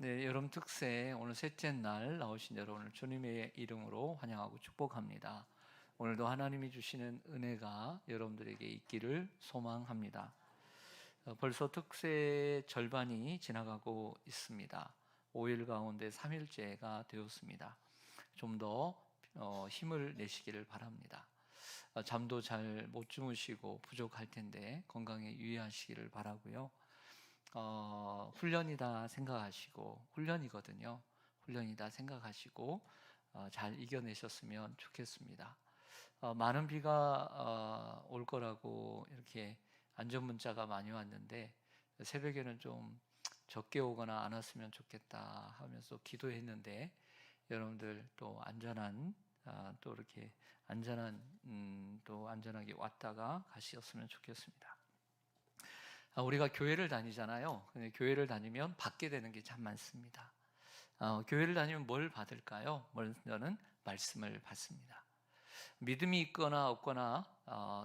네, 여름 특세 오늘 셋째 날 나오신 여러분을 주님의 이름으로 환영하고 축복합니다. 오늘도 하나님이 주시는 은혜가 여러분들에게 있기를 소망합니다. 벌써 특세 절반이 지나가고 있습니다. 5일 가운데 3일째가 되었습니다. 좀 더 힘을 내시기를 바랍니다. 잠도 잘 못 주무시고 부족할 텐데 건강에 유의하시기를 바라고요. 훈련이다 생각하시고, 훈련이거든요. 훈련이다 생각하시고 잘 이겨내셨으면 좋겠습니다. 많은 비가 올 거라고 이렇게 안전 문자가 많이 왔는데 새벽에는 좀 적게 오거나 안 왔으면 좋겠다 하면서 기도했는데 여러분들 또 안전한 또 이렇게 또 안전하게 왔다가 가셨으면 좋겠습니다. 우리가 교회를 다니잖아요. 근데 교회를 다니면 받게 되는 게 참 많습니다. 교회를 다니면 뭘 받을까요? 먼저는 말씀을 받습니다. 믿음이 있거나 없거나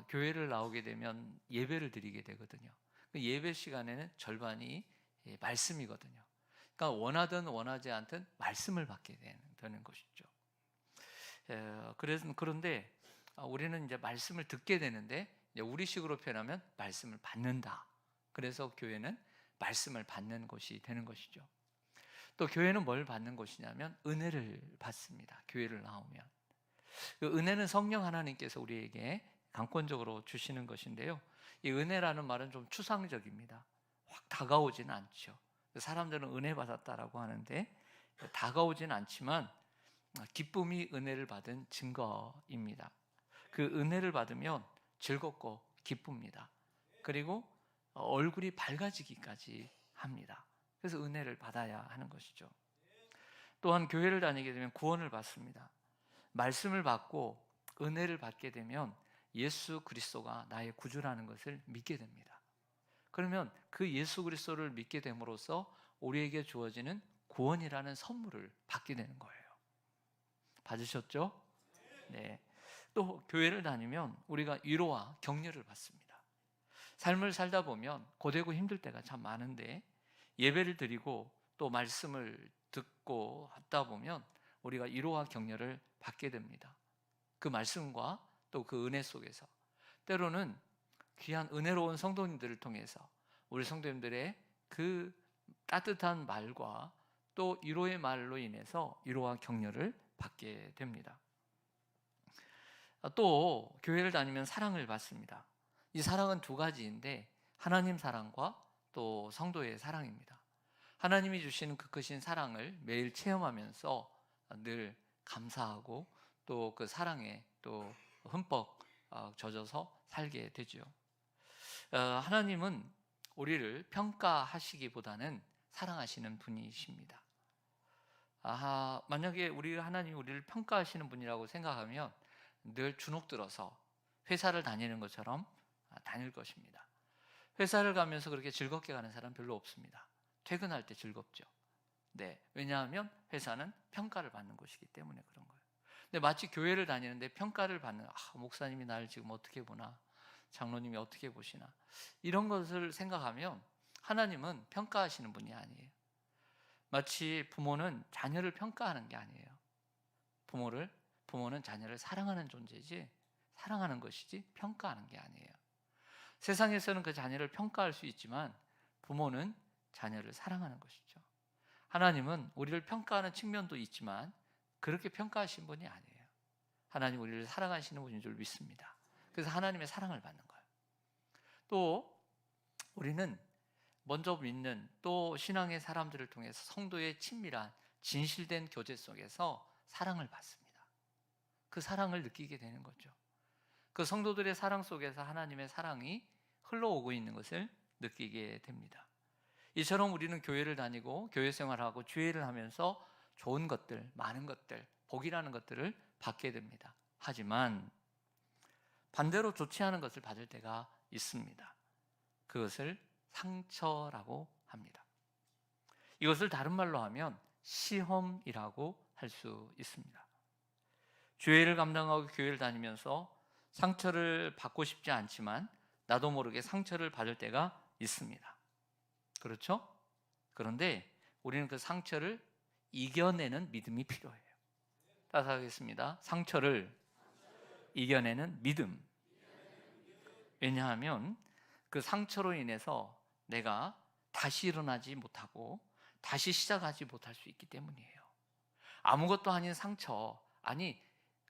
교회를 나오게 되면 예배를 드리게 되거든요. 그 예배 시간에는 절반이 말씀이거든요. 그러니까 원하든 원하지 않든 말씀을 받게 되는 것이죠. 그런데 우리는 이제 말씀을 듣게 되는데 우리식으로 표현하면 말씀을 받는다. 그래서 교회는 말씀을 받는 곳이 되는 것이죠. 또 교회는 뭘 받는 곳이냐면 은혜를 받습니다. 교회를 나오면 그 은혜는 성령 하나님께서 우리에게 강권적으로 주시는 것인데요. 이 은혜라는 말은 좀 추상적입니다. 확 다가오지는 않죠. 사람들은 은혜 받았다라고 하는데 다가오지는 않지만 기쁨이 은혜를 받은 증거입니다. 그 은혜를 받으면 즐겁고 기쁩니다. 그리고 얼굴이 밝아지기까지 합니다. 그래서 은혜를 받아야 하는 것이죠. 또한 교회를 다니게 되면 구원을 받습니다. 말씀을 받고 은혜를 받게 되면 예수 그리스도가 나의 구주라는 것을 믿게 됩니다. 그러면 그 예수 그리스도를 믿게 됨으로써 우리에게 주어지는 구원이라는 선물을 받게 되는 거예요. 받으셨죠? 네. 또 교회를 다니면 우리가 위로와 격려를 받습니다. 삶을 살다 보면 고되고 힘들 때가 참 많은데 예배를 드리고 또 말씀을 듣고 하다 보면 우리가 위로와 격려를 받게 됩니다. 그 말씀과 또 그 은혜 속에서 때로는 귀한 은혜로운 성도님들을 통해서 우리 성도님들의 그 따뜻한 말과 또 위로의 말로 인해서 위로와 격려를 받게 됩니다. 또 교회를 다니면 사랑을 받습니다. 이 사랑은 두 가지인데 하나님 사랑과 또 성도의 사랑입니다. 하나님이 주시는 그 크신 사랑을 매일 체험하면서 늘 감사하고 또 그 사랑에 또 흠뻑 젖어서 살게 되죠. 하나님은 우리를 평가하시기보다는 사랑하시는 분이십니다. 만약에 하나님이 우리를 평가하시는 분이라고 생각하면 늘 주눅들어서 회사를 다니는 것처럼 다닐 것입니다. 회사를 가면서 그렇게 즐겁게 가는 사람 별로 없습니다. 퇴근할 때 즐겁죠. 네, 왜냐하면 회사는 평가를 받는 곳이기 때문에 그런 거예요. 근데 마치 교회를 다니는데 평가를 받는, 목사님이 나를 지금 어떻게 보나, 장로님이 어떻게 보시나, 이런 것을 생각하면 하나님은 평가하시는 분이 아니에요. 마치 부모는 자녀를 평가하는 게 아니에요. 부모는 자녀를 사랑하는 존재지, 사랑하는 것이지 평가하는 게 아니에요. 세상에서는 그 자녀를 평가할 수 있지만 부모는 자녀를 사랑하는 것이죠. 하나님은 우리를 평가하는 측면도 있지만 그렇게 평가하신 분이 아니에요. 하나님 우리를 사랑하시는 분인 줄 믿습니다. 그래서 하나님의 사랑을 받는 거예요. 또 우리는 먼저 믿는 또 신앙의 사람들을 통해서 성도의 친밀한 진실된 교제 속에서 사랑을 받습니다. 그 사랑을 느끼게 되는 거죠. 그 성도들의 사랑 속에서 하나님의 사랑이 흘러오고 있는 것을 느끼게 됩니다. 이처럼 우리는 교회를 다니고 교회 생활하고 주일을 하면서 좋은 것들, 많은 것들, 복이라는 것들을 받게 됩니다. 하지만 반대로 좋지 않은 것을 받을 때가 있습니다. 그것을 상처라고 합니다. 이것을 다른 말로 하면 시험이라고 할 수 있습니다. 주일을 감당하고 교회를 다니면서 상처를 받고 싶지 않지만 나도 모르게 상처를 받을 때가 있습니다. 그렇죠? 그런데 우리는 그 상처를 이겨내는 믿음이 필요해요. 따라서 하겠습니다. 상처를 이겨내는 믿음. 왜냐하면 그 상처로 인해서 내가 다시 일어나지 못하고 다시 시작하지 못할 수 있기 때문이에요. 아무것도 아닌 상처, 아니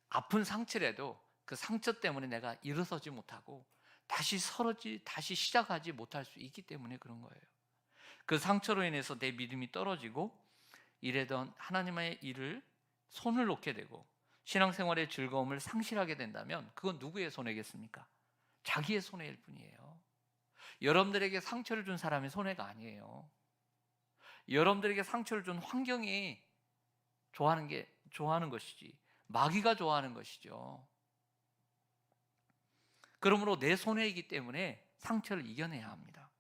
아픈 상처라도 그 상처 때문에 내가 일어서지 못하고 다시 다시 시작하지 못할 수 있기 때문에 그런 거예요. 그 상처로 인해서 내 믿음이 떨어지고 일하던 하나님의 일을 손을 놓게 되고 신앙생활의 즐거움을 상실하게 된다면 그건 누구의 손해겠습니까? 자기의 손해일 뿐이에요. 여러분들에게 상처를 준 사람의 손해가 아니에요. 여러분들에게 상처를 준 환경이 좋아하는 것이지 마귀가 좋아하는 것이죠. 그러므로 내 손해이기 때문에 상처를 이겨내야 합니다.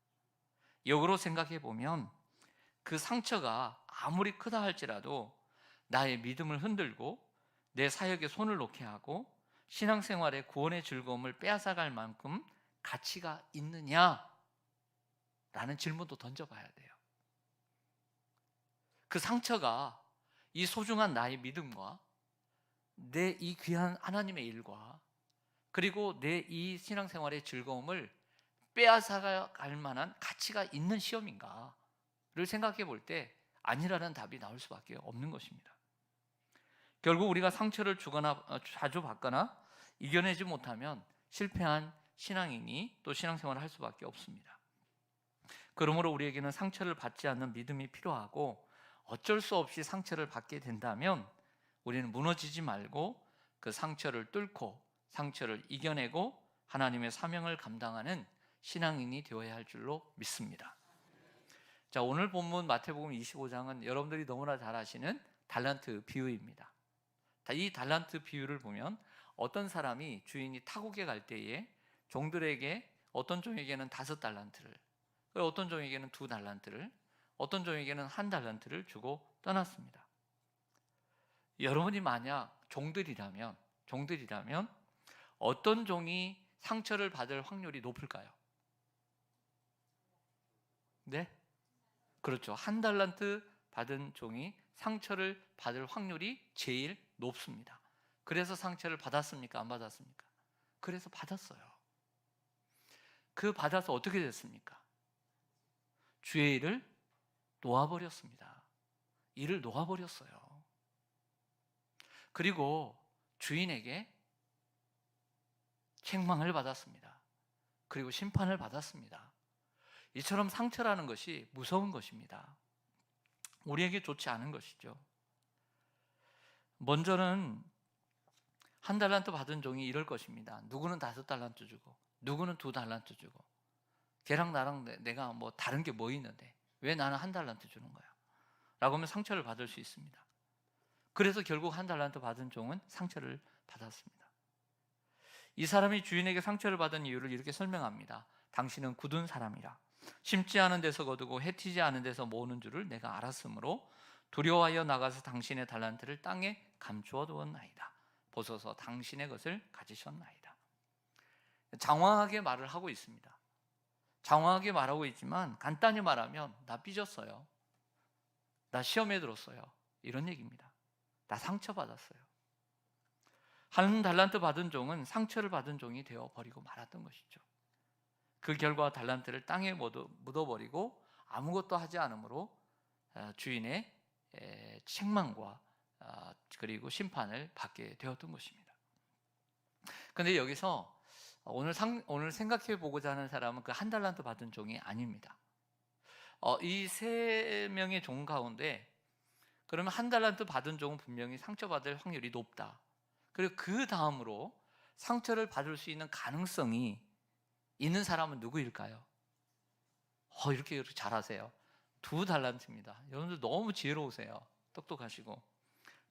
역으로 생각해 보면 그 상처가 아무리 크다 할지라도 나의 믿음을 흔들고 내 사역에 손을 놓게 하고 신앙생활의 구원의 즐거움을 빼앗아갈 만큼 가치가 있느냐라는 질문도 던져봐야 돼요. 그 상처가 이 소중한 나의 믿음과 내 이 귀한 하나님의 일과 그리고 내 이 신앙생활의 즐거움을 빼앗아갈 만한 가치가 있는 시험인가를 생각해 볼 때 아니라는 답이 나올 수밖에 없는 것입니다. 결국 우리가 상처를 주거나 자주 받거나 이겨내지 못하면 실패한 신앙인이 또 신앙생활을 할 수밖에 없습니다. 그러므로 우리에게는 상처를 받지 않는 믿음이 필요하고 어쩔 수 없이 상처를 받게 된다면 우리는 무너지지 말고 그 상처를 뚫고 상처를 이겨내고 하나님의 사명을 감당하는 신앙인이 되어야 할 줄로 믿습니다. 자, 오늘 본문 마태복음 25장은 여러분들이 너무나 잘 아시는 달란트 비유입니다. 이 달란트 비유를 보면 어떤 사람이 주인이 타국에 갈 때에 종들에게 어떤 종에게는 5달란트를, 어떤 종에게는 2달란트를, 어떤 종에게는 1달란트를 주고 떠났습니다. 여러분이 만약 종들이라면 어떤 종이 상처를 받을 확률이 높을까요? 네? 그렇죠. 1달란트 받은 종이 상처를 받을 확률이 제일 높습니다. 그래서 상처를 받았습니까? 안 받았습니까? 그래서 받았어요. 그 받아서 어떻게 됐습니까? 주의 일을 놓아버렸습니다. 일을 놓아버렸어요. 그리고 주인에게 책망을 받았습니다. 그리고 심판을 받았습니다. 이처럼 상처라는 것이 무서운 것입니다. 우리에게 좋지 않은 것이죠. 먼저는 1달란트 받은 종이 이럴 것입니다. 누구는 5달란트 주고 누구는 2달란트 주고 걔랑 나랑 내가 뭐 다른 게 뭐 있는데 왜 나는 1달란트 주는 거야? 라고 하면 상처를 받을 수 있습니다. 그래서 결국 1달란트 받은 종은 상처를 받았습니다. 이 사람이 주인에게 상처를 받은 이유를 이렇게 설명합니다. 당신은 굳은 사람이라 심지 않은 데서 거두고 해티지 않은 데서 모으는 줄을 내가 알았으므로 두려워하여 나가서 당신의 달란트를 땅에 감추어 두었나이다. 보소서 당신의 것을 가지셨나이다. 장황하게 말을 하고 있습니다. 장황하게 말하고 있지만 간단히 말하면 나 삐졌어요. 나 시험에 들었어요. 이런 얘기입니다. 나 상처받았어요. 1달란트 받은 종은 상처를 받은 종이 되어버리고 말았던 것이죠. 그 결과 달란트를 땅에 묻어버리고 아무것도 하지 않으므로 주인의 책망과 그리고 심판을 받게 되었던 것입니다. 그런데 여기서 오늘 생각해 보고자 하는 사람은 그 1달란트 받은 종이 아닙니다. 이 3명의 종 가운데 그러면 1달란트 받은 종은 분명히 상처받을 확률이 높다. 그리고 그 다음으로 상처를 받을 수 있는 가능성이 있는 사람은 누구일까요? 이렇게 잘하세요. 2달란트입니다. 여러분들 너무 지혜로우세요. 똑똑하시고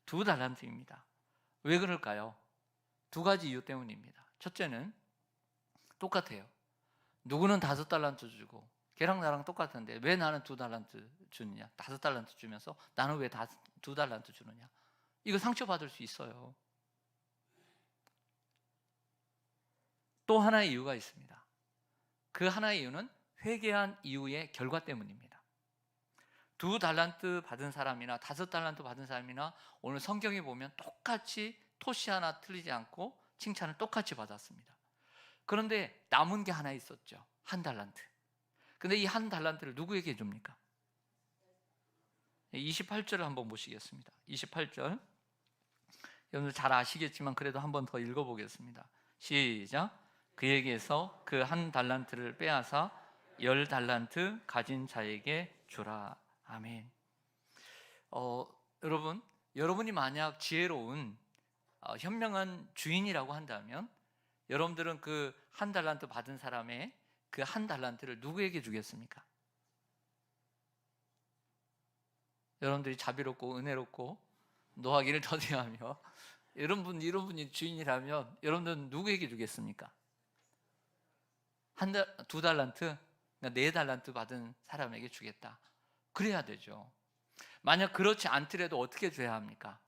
2달란트입니다. 왜 그럴까요? 2가지 이유 때문입니다. 첫째는 똑같아요. 누구는 5달란트 주고 걔랑 나랑 똑같은데 왜 나는 2달란트 주느냐? 5달란트 주면서 나는 왜 2달란트 주느냐? 이거 상처받을 수 있어요. 또 하나의 이유가 있습니다. 그 하나의 이유는 회개한 이후의 결과 때문입니다. 2달란트 받은 사람이나 5달란트 받은 사람이나 오늘 성경에 보면 똑같이 토시 하나 틀리지 않고 칭찬을 똑같이 받았습니다. 그런데 남은 게 하나 있었죠. 1달란트. 근데 이 1달란트를 누구에게 줍니까? 28절을 한번 보시겠습니다. 28절. 여러분들 잘 아시겠지만 그래도 한번 더 읽어보겠습니다. 시작. 그에게서 그 1달란트를 빼앗아 10달란트 가진 자에게 주라. 아멘. 여러분이 만약 지혜로운 현명한 주인이라고 한다면 여러분들은 그 1달란트 받은 사람의 그 1달란트를 누구에게 주겠습니까? 여러분들이 자비롭고 은혜롭고 노하기를 더디하며 이런 분이 주인이라면 여러분들은 누구에게 주겠습니까? 2달란트? 그러니까 4달란트 받은 사람에게 주겠다. 그래야 되죠. 만약 그렇지 않더라도 어떻게 줘야 합니까?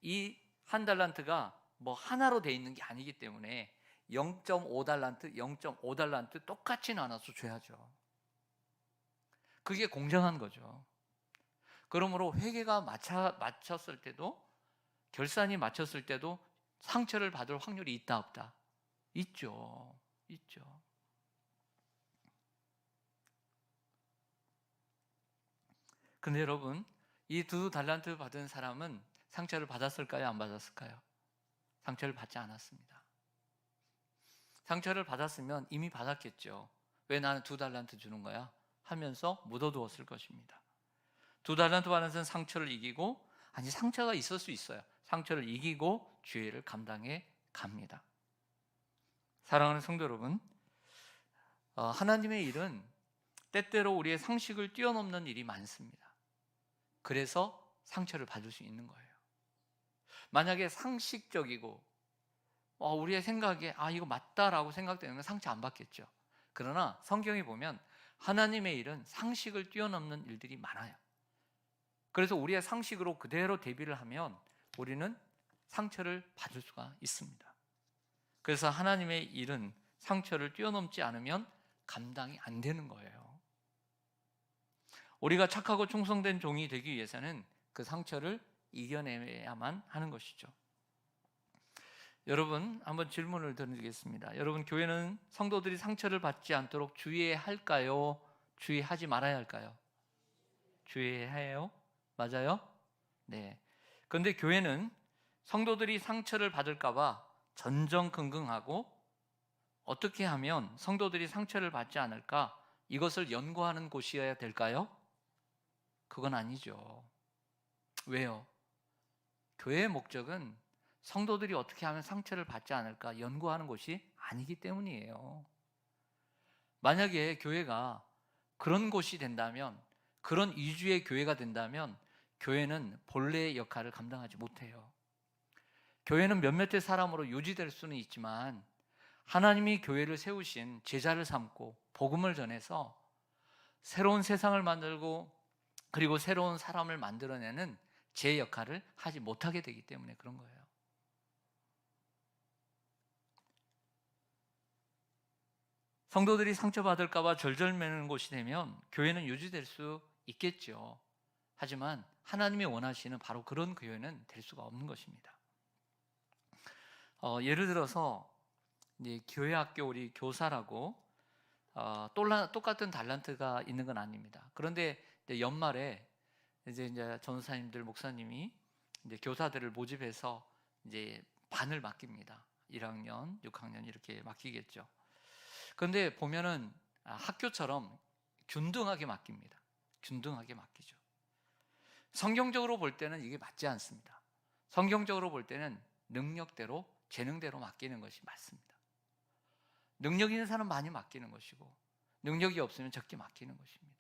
이 1달란트가 뭐 하나로 돼 있는 게 아니기 때문에 0.5달란트, 0.5달란트 똑같이 나눠서 줘야죠. 그게 공정한 거죠. 그러므로 회계가 맞췄을 때도, 결산이 맞췄을 때도 상처를 받을 확률이 있다 없다? 있죠. 근데 여러분, 이 2달란트 받은 사람은 상처를 받았을까요? 안 받았을까요? 상처를 받지 않았습니다. 상처를 받았으면 이미 받았겠죠. 왜 나는 2달란트 주는 거야? 하면서 묻어두었을 것입니다. 2달란트 받은 사람은 상처를 이기고, 아니 상처가 있을 수 있어요. 상처를 이기고 죄를 감당해 갑니다. 사랑하는 성도 여러분, 하나님의 일은 때때로 우리의 상식을 뛰어넘는 일이 많습니다. 그래서 상처를 받을 수 있는 거예요. 만약에 상식적이고 우리의 생각에 이거 맞다라고 생각되는 건 상처 안 받겠죠. 그러나 성경에 보면 하나님의 일은 상식을 뛰어넘는 일들이 많아요. 그래서 우리의 상식으로 그대로 대비를 하면 우리는 상처를 받을 수가 있습니다. 그래서 하나님의 일은 상처를 뛰어넘지 않으면 감당이 안 되는 거예요. 우리가 착하고 충성된 종이 되기 위해서는 그 상처를 이겨내야만 하는 것이죠. 여러분, 한번 질문을 드리겠습니다. 여러분, 교회는 성도들이 상처를 받지 않도록 주의해야 할까요? 주의하지 말아야 할까요? 주의해야 해요. 맞아요? 네. 그런데 교회는 성도들이 상처를 받을까 봐 전전긍긍하고 어떻게 하면 성도들이 상처를 받지 않을까? 이것을 연구하는 곳이어야 될까요? 그건 아니죠. 왜요? 교회의 목적은 성도들이 어떻게 하면 상처를 받지 않을까 연구하는 곳이 아니기 때문이에요. 만약에 교회가 그런 곳이 된다면, 그런 위주의 교회가 된다면 교회는 본래의 역할을 감당하지 못해요. 교회는 몇몇의 사람으로 유지될 수는 있지만 하나님이 교회를 세우신 제자를 삼고 복음을 전해서 새로운 세상을 만들고 그리고 새로운 사람을 만들어내는 제 역할을 하지 못하게 되기 때문에 그런 거예요. 성도들이 상처받을까 봐 절절매는 곳이 되면 교회는 유지될 수 있겠죠. 하지만 하나님이 원하시는 바로 그런 교회는 될 수가 없는 것입니다. 예를 들어서 이제 교회 학교 우리 교사라고 똑같은 달란트가 있는 건 아닙니다. 그런데 이제 연말에 이제 전사님들 목사님이 이제 교사들을 모집해서 이제 반을 맡깁니다. 1학년, 6학년 이렇게 맡기겠죠. 그런데 보면은 학교처럼 균등하게 맡깁니다. 균등하게 맡기죠. 성경적으로 볼 때는 이게 맞지 않습니다. 성경적으로 볼 때는 능력대로, 재능대로 맡기는 것이 맞습니다. 능력 있는 사람 많이 맡기는 것이고 능력이 없으면 적게 맡기는 것입니다.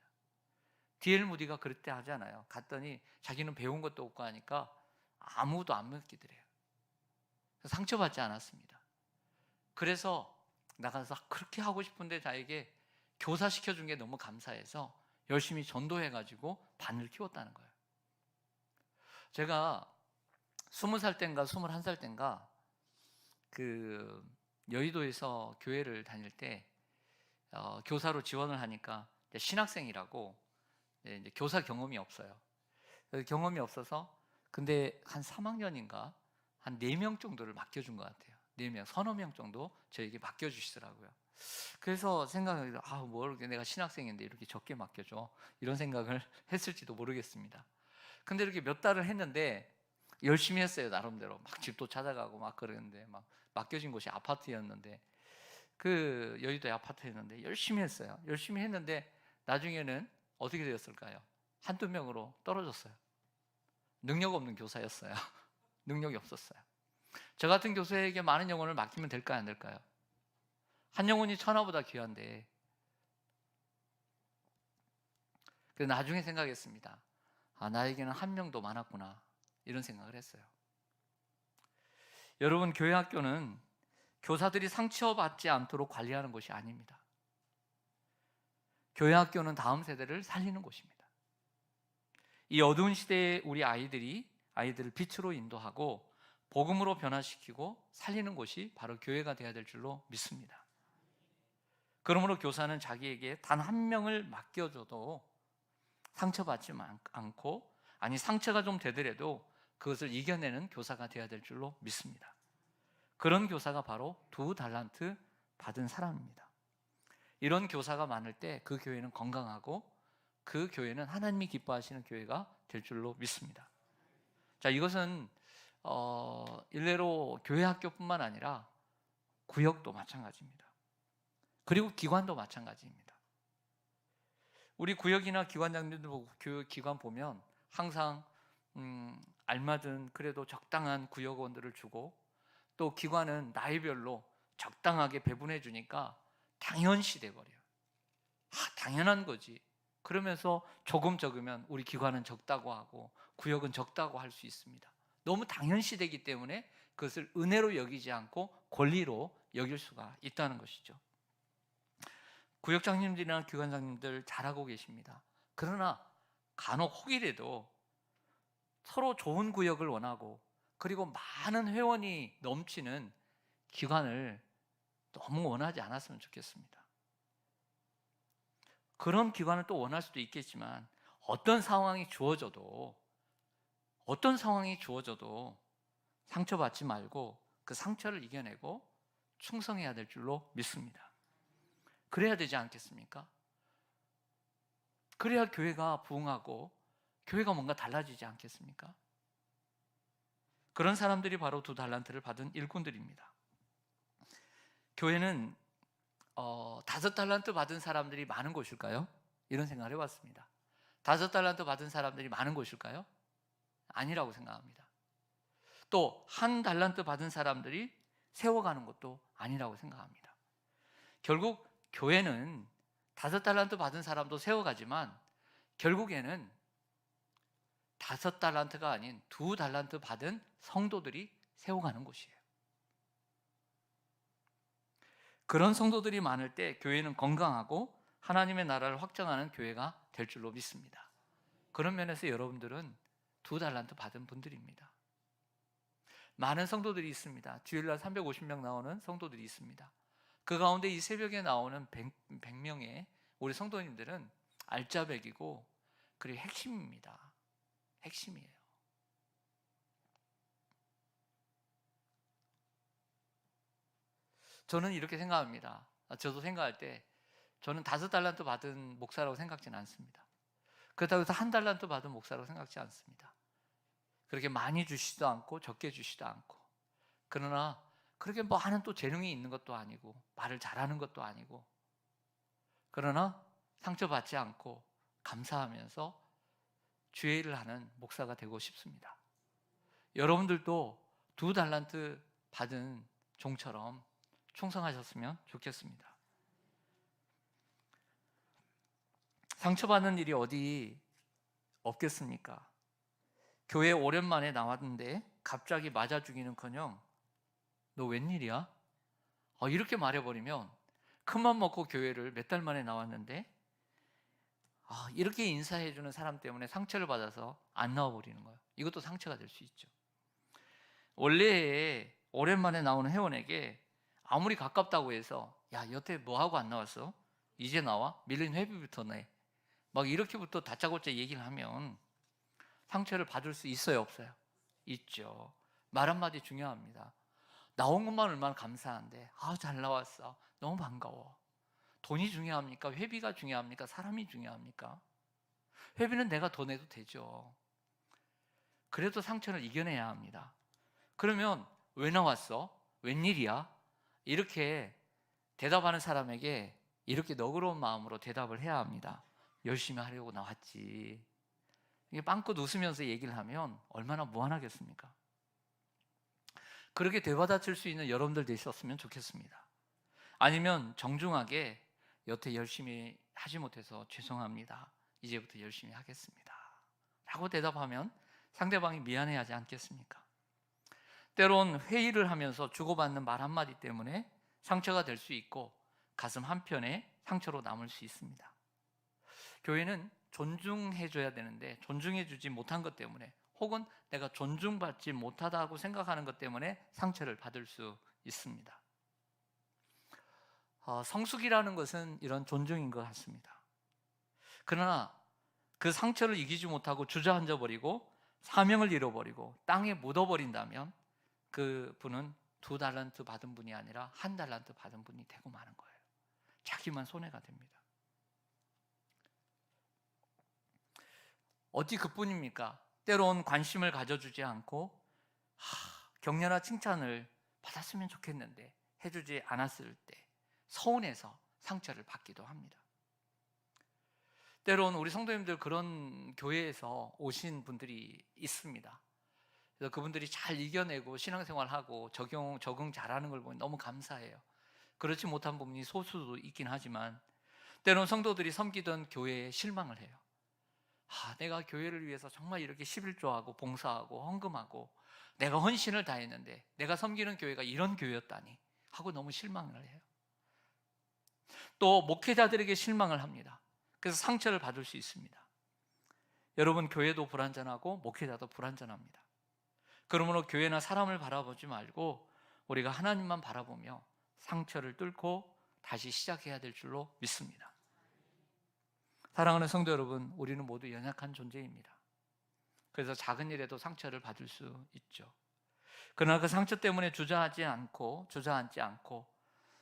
D.L. 무디가 그랬대 하잖아요. 갔더니 자기는 배운 것도 없고 하니까 아무도 안 맡기더래요. 상처받지 않았습니다. 그래서 나가서 그렇게 하고 싶은데 자에게 교사시켜준 게 너무 감사해서 열심히 전도해가지고 반을 키웠다는 거예요. 제가 20살 땐가 21살 땐가 그 여의도에서 교회를 다닐 때 교사로 지원을 하니까 신학생이라고 이제 교사 경험이 없어요. 경험이 없어서 근데 한 3학년인가 한 4명 정도를 맡겨준 것 같아요. 4명, 서너 명 정도 저에게 맡겨주시더라고요. 그래서 생각을 뭘 내가 신학생인데 이렇게 적게 맡겨줘 이런 생각을 했을지도 모르겠습니다. 근데 이렇게 몇 달을 했는데 열심히 했어요. 나름대로 막 집도 찾아가고 막 그러는데 막 맡겨진 곳이 아파트였는데 그 여의도의 아파트였는데 열심히 했어요. 열심히 했는데 나중에는 어떻게 되었을까요? 한두 명으로 떨어졌어요. 능력 없는 교사였어요. 능력이 없었어요. 저 같은 교수에게 많은 영혼을 맡기면 될까요, 안 될까요? 한 영혼이 천하보다 귀한데. 그래서 나중에 생각했습니다. 나에게는 한 명도 많았구나 이런 생각을 했어요. 여러분, 교회 학교는 교사들이 상처받지 않도록 관리하는 것이 아닙니다. 교회 학교는 다음 세대를 살리는 곳입니다. 이 어두운 시대에 우리 아이들을 빛으로 인도하고 복음으로 변화시키고 살리는 곳이 바로 교회가 되어야 될 줄로 믿습니다. 그러므로 교사는 자기에게 단 한 명을 맡겨줘도 상처받지 않고, 아니 상처가 좀 되더라도 그것을 이겨내는 교사가 되어야 될 줄로 믿습니다. 그런 교사가 바로 2달란트 받은 사람입니다. 이런 교사가 많을 때 그 교회는 건강하고 그 교회는 하나님이 기뻐하시는 교회가 될 줄로 믿습니다. 자, 이것은 일례로 교회 학교뿐만 아니라 구역도 마찬가지입니다. 그리고 기관도 마찬가지입니다. 우리 구역이나 기관장님들 보고 교육 기관 보면 항상 알맞은 그래도 적당한 구역원들을 주고 또 기관은 나이별로 적당하게 배분해 주니까 당연시 돼버려요. 당연한 거지. 그러면서 조금 적으면 우리 기관은 적다고 하고 구역은 적다고 할 수 있습니다. 너무 당연시 되기 때문에 그것을 은혜로 여기지 않고 권리로 여길 수가 있다는 것이죠. 구역장님들이나 기관장님들 잘하고 계십니다. 그러나 간혹 혹이라도 서로 좋은 구역을 원하고 그리고 많은 회원이 넘치는 기관을 너무 원하지 않았으면 좋겠습니다. 그런 기관을 또 원할 수도 있겠지만 어떤 상황이 주어져도 상처받지 말고 그 상처를 이겨내고 충성해야 될 줄로 믿습니다. 그래야 되지 않겠습니까? 그래야 교회가 부흥하고 교회가 뭔가 달라지지 않겠습니까? 그런 사람들이 바로 2달란트를 받은 일꾼들입니다. 교회는 5달란트 받은 사람들이 많은 곳일까요? 이런 생각을 해봤습니다. 5달란트 받은 사람들이 많은 곳일까요? 아니라고 생각합니다. 또 1달란트 받은 사람들이 세워가는 것도 아니라고 생각합니다. 결국 교회는 5달란트 받은 사람도 세워가지만 결국에는 5달란트가 아닌 2달란트 받은 성도들이 세워가는 곳이에요. 그런 성도들이 많을 때 교회는 건강하고 하나님의 나라를 확장하는 교회가 될 줄로 믿습니다. 그런 면에서 여러분들은 2달란트 받은 분들입니다. 많은 성도들이 있습니다. 주일날 350명 나오는 성도들이 있습니다. 그 가운데 이 새벽에 나오는 100명의 우리 성도님들은 알짜배기고 그리고 핵심입니다. 핵심이에요. 저는 이렇게 생각합니다. 저도 생각할 때 저는 5달란트 받은 목사라고 생각지는 않습니다. 그렇다고 해서 1달란트 받은 목사라고 생각지 않습니다. 그렇게 많이 주시지도 않고 적게 주시지도 않고, 그러나 그렇게 뭐 하는 또 재능이 있는 것도 아니고 말을 잘하는 것도 아니고, 그러나 상처받지 않고 감사하면서 주의 일을 하는 목사가 되고 싶습니다. 여러분들도 2달란트 받은 종처럼 충성하셨으면 좋겠습니다. 상처받는 일이 어디 없겠습니까? 교회에 오랜만에 나왔는데 갑자기 맞아 주기는커녕 너 웬일이야? 이렇게 말해버리면 큰맘 먹고 교회를 몇 달 만에 나왔는데 이렇게 인사해주는 사람 때문에 상처를 받아서 안 나와버리는 거예요. 이것도 상처가 될 수 있죠. 원래 오랜만에 나오는 회원에게 아무리 가깝다고 해서 야 여태 뭐하고 안 나왔어? 이제 나와? 밀린 회비부터 내. 막 이렇게부터 다짜고짜 얘기를 하면 상처를 받을 수 있어요, 없어요? 있죠. 말 한마디 중요합니다. 나온 것만 얼마나 감사한데, 잘 나왔어, 너무 반가워. 돈이 중요합니까? 회비가 중요합니까? 사람이 중요합니까? 회비는 내가 더 내도 되죠. 그래도 상처를 이겨내야 합니다. 그러면 왜 나왔어? 웬일이야? 이렇게 대답하는 사람에게 이렇게 너그러운 마음으로 대답을 해야 합니다. 열심히 하려고 나왔지. 이게 빵긋 웃으면서 얘기를 하면 얼마나 무한하겠습니까? 그렇게 되받아칠 수 있는 여러분들도 있었으면 좋겠습니다. 아니면 정중하게 여태 열심히 하지 못해서 죄송합니다, 이제부터 열심히 하겠습니다 라고 대답하면 상대방이 미안해하지 않겠습니까? 때론 회의를 하면서 주고받는 말 한마디 때문에 상처가 될 수 있고 가슴 한편에 상처로 남을 수 있습니다. 교회는 존중해줘야 되는데 존중해주지 못한 것 때문에, 혹은 내가 존중받지 못하다고 생각하는 것 때문에 상처를 받을 수 있습니다. 성숙이라는 것은 이런 존중인 것 같습니다. 그러나 그 상처를 이기지 못하고 주저앉아 버리고 사명을 잃어버리고 땅에 묻어버린다면 그 분은 2달란트 받은 분이 아니라 1달란트 받은 분이 되고 마는 거예요. 자기만 손해가 됩니다. 어디 그뿐입니까? 때론 관심을 가져주지 않고 격려나 칭찬을 받았으면 좋겠는데 해주지 않았을 때 서운해서 상처를 받기도 합니다. 때론 우리 성도님들 그런 교회에서 오신 분들이 있습니다. 그래서 그분들이 잘 이겨내고 신앙생활하고 적응 잘하는 걸 보니 너무 감사해요. 그렇지 못한 부분이 소수도 있긴 하지만 때론 성도들이 섬기던 교회에 실망을 해요. 내가 교회를 위해서 정말 이렇게 11조하고 봉사하고 헌금하고 내가 헌신을 다했는데 내가 섬기는 교회가 이런 교회였다니 하고 너무 실망을 해요. 또 목회자들에게 실망을 합니다. 그래서 상처를 받을 수 있습니다. 여러분, 교회도 불완전하고 목회자도 불완전합니다. 그러므로 교회나 사람을 바라보지 말고 우리가 하나님만 바라보며 상처를 뚫고 다시 시작해야 될 줄로 믿습니다. 사랑하는 성도 여러분, 우리는 모두 연약한 존재입니다. 그래서 작은 일에도 상처를 받을 수 있죠. 그러나 그 상처 때문에 주저앉지 않고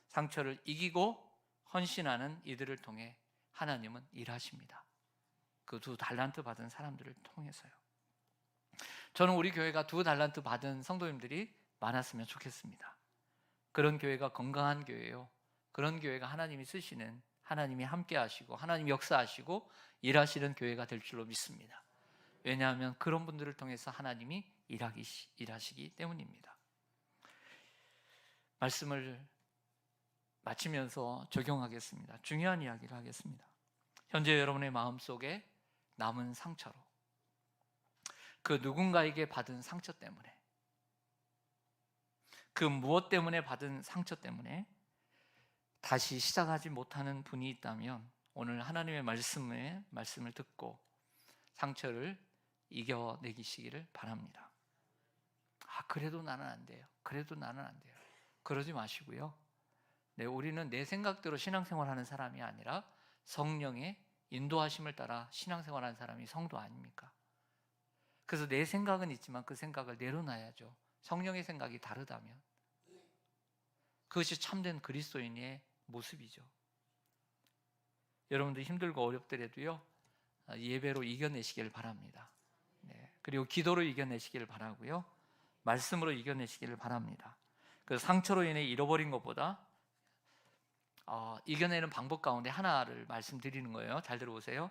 상처를 이기고 헌신하는 이들을 통해 하나님은 일하십니다. 그 2달란트 받은 사람들을 통해서요. 저는 우리 교회가 2달란트 받은 성도님들이 많았으면 좋겠습니다. 그런 교회가 건강한 교회요, 그런 교회가 하나님이 쓰시는, 하나님이 함께 하시고 하나님이 역사하시고 일하시는 교회가 될 줄로 믿습니다. 왜냐하면 그런 분들을 통해서 하나님이 일하시기 때문입니다. 말씀을 마치면서 적용하겠습니다. 중요한 이야기를 하겠습니다. 현재 여러분의 마음속에 남은 상처로, 그 누군가에게 받은 상처 때문에, 그 무엇 때문에 받은 상처 때문에 다시 시작하지 못하는 분이 있다면 오늘 하나님의 말씀을 듣고 상처를 이겨내시기를 바랍니다. 그래도 나는 안 돼요. 그러지 마시고요. 우리는 내 생각대로 신앙생활하는 사람이 아니라 성령의 인도하심을 따라 신앙생활하는 사람이 성도 아닙니까? 그래서 내 생각은 있지만 그 생각을 내려놔야죠. 성령의 생각이 다르다면. 그것이 참된 그리스도인의 모습이죠. 여러분들 힘들고 어렵더라도요, 예배로 이겨내시길 바랍니다. 그리고 기도로 이겨내시길 바라고요, 말씀으로 이겨내시기를 바랍니다. 그 상처로 인해 잃어버린 것보다 이겨내는 방법 가운데 하나를 말씀드리는 거예요. 잘 들어보세요.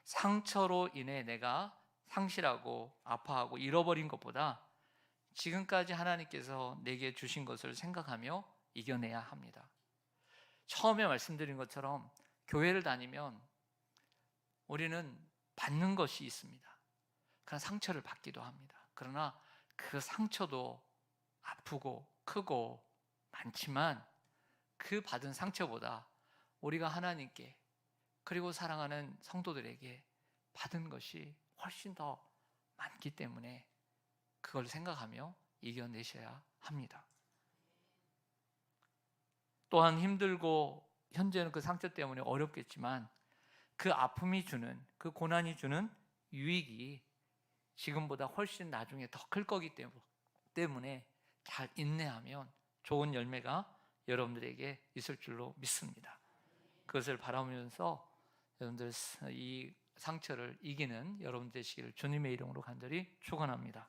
상처로 인해 내가 상실하고 아파하고 잃어버린 것보다 지금까지 하나님께서 내게 주신 것을 생각하며 이겨내야 합니다. 처음에 말씀드린 것처럼 교회를 다니면 우리는 받는 것이 있습니다. 그런 상처를 받기도 합니다. 그러나 그 상처도 아프고 크고 많지만 그 받은 상처보다 우리가 하나님께 그리고 사랑하는 성도들에게 받은 것이 훨씬 더 많기 때문에 그걸 생각하며 이겨내셔야 합니다. 또한 힘들고 현재는 그 상처 때문에 어렵겠지만 그 아픔이 주는, 그 고난이 주는 유익이 지금보다 훨씬 나중에 더 클 거기 때문에 잘 인내하면 좋은 열매가 여러분들에게 있을 줄로 믿습니다. 그것을 바라보면서 여러분들 이 상처를 이기는 여러분 되시기를 주님의 이름으로 간절히 축원합니다.